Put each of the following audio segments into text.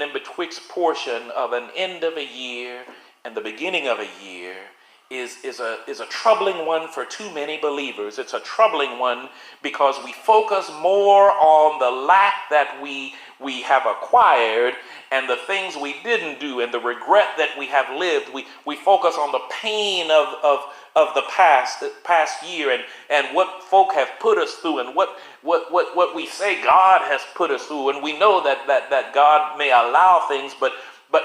and in betwixt portion of an end of a year and the beginning of a year is a troubling one for too many believers. It's a troubling one because we focus more on the lack that we have acquired and the things we didn't do and the regret that we have lived. We focus on the pain of the past year and what folk have put us through and what we say God has put us through. And we know that God may allow things, but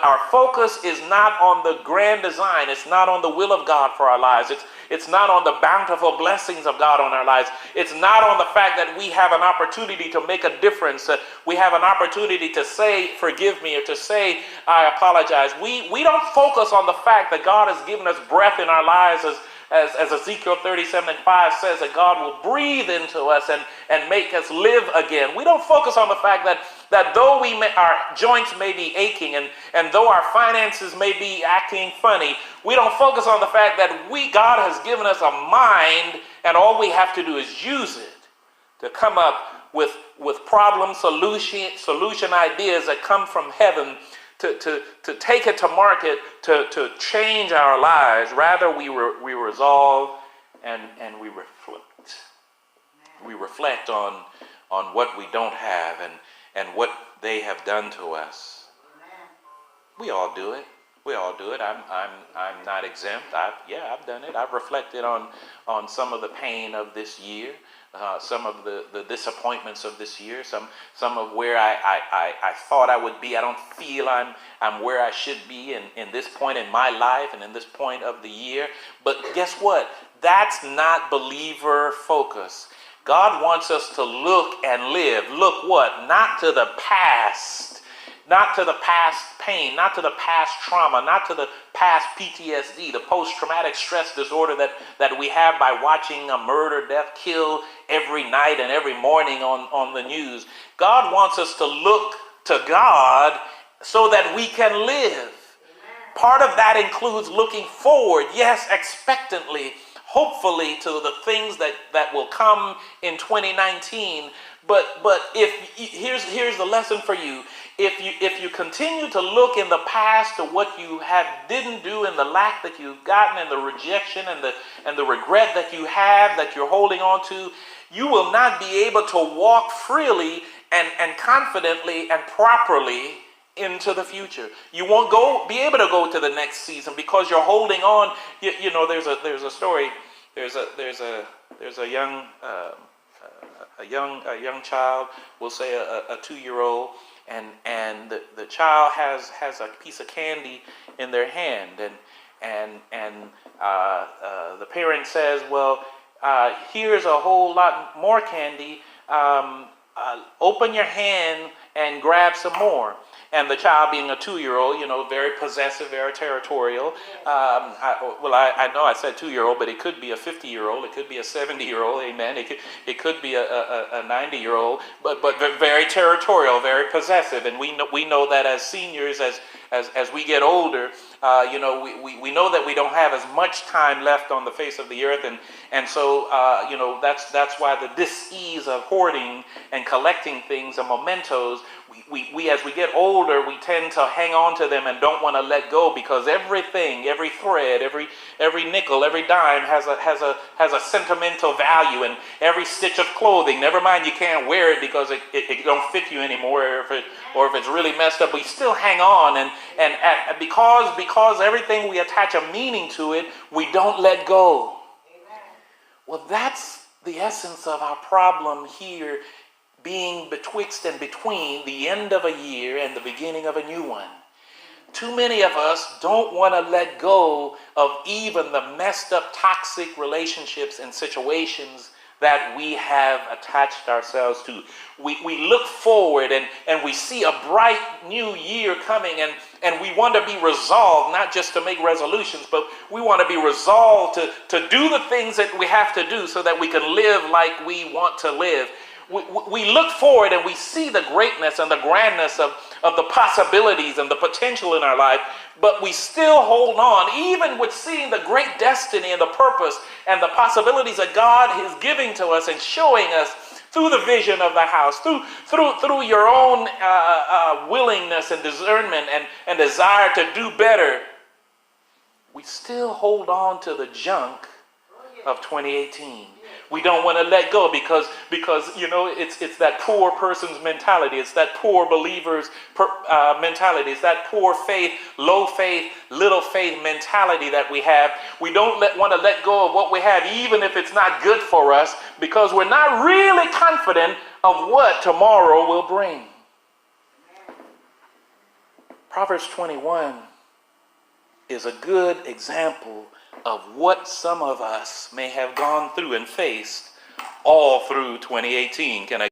our focus is not on the grand design. It's not on the will of God for our lives. It's not on the bountiful blessings of God on our lives. It's not on the fact that we have an opportunity to make a difference. We have an opportunity to say, forgive me, or to say, I apologize. We don't focus on the fact that God has given us breath in our lives as Ezekiel 37:5 says, that God will breathe into us and make us live again. We don't focus on the fact that though our joints may be aching and though our finances may be acting funny, we don't focus on the fact that God has given us a mind and all we have to do is use it to come up with problem solution ideas that come from heaven to take it to market, to change our lives. Rather, we resolve and we reflect. We reflect on what we don't have and what they have done to us. We all do it. We all do it. I'm not exempt. I've done it. I've reflected on some of the pain of this year. Some of the disappointments of this year, some of where I thought I would be. I don't feel I'm where I should be in this point in my life and in this point of the year. But guess what? That's not believer focus. God wants us to look and live. Look what? Not to the past. Not to the past pain, not to the past trauma, not to the past PTSD, the post-traumatic stress disorder that we have by watching a murder, death, kill every night and every morning on the news. God wants us to look to God so that we can live. Part of that includes looking forward, yes, expectantly, hopefully to the things that will come in 2019. But here's the lesson for you. If you continue to look in the past to what you didn't do and the lack that you've gotten and the rejection and the regret that you have that you're holding on to, you will not be able to walk freely and confidently and properly into the future. You won't be able to go to the next season because you're holding on. You know, there's a story. There's a young child, we'll say a 2-year-old, and the child has a piece of candy in their hand, and the parent says, well, here's a whole lot more candy. Open your hand and grab some more. And the child, being a 2-year-old, very possessive, very territorial. I know I said 2-year-old, but it could be a 50-year-old. It could be a 70-year-old. Amen. It could be a 90-year-old, but very territorial, very possessive. And we know that as seniors, as we get older, we know that we don't have as much time left on the face of the earth, and so that's why the dis-ease of hoarding and collecting things and mementos. We as we get older, we tend to hang on to them and don't want to let go, because everything, every thread, every nickel, every dime has a sentimental value, and every stitch of clothing. Never mind, you can't wear it because it don't fit you anymore, or if it's really messed up, we still hang on, and because everything we attach a meaning to it, we don't let go. Amen. Well, that's the essence of our problem here, being betwixt and between the end of a year and the beginning of a new one. Too many of us don't want to let go of even the messed up toxic relationships and situations that we have attached ourselves to. We look forward and we see a bright new year coming, and we want to be resolved, not just to make resolutions, but we want to be resolved to do the things that we have to do so that we can live like we want to live. We look forward and we see the greatness and the grandness of the possibilities and the potential in our life, but we still hold on, even with seeing the great destiny and the purpose and the possibilities that God is giving to us and showing us. through the vision of the house, through your own willingness and discernment and desire to do better, we still hold on to the junk of 2018. We don't want to let go because it's that poor person's mentality. It's that poor believer's mentality. It's that poor faith, low faith, little faith mentality that we have. We don't want to let go of what we have, even if it's not good for us, because we're not really confident of what tomorrow will bring. Proverbs 21 is a good example of what some of us may have gone through and faced all through 2018. Can I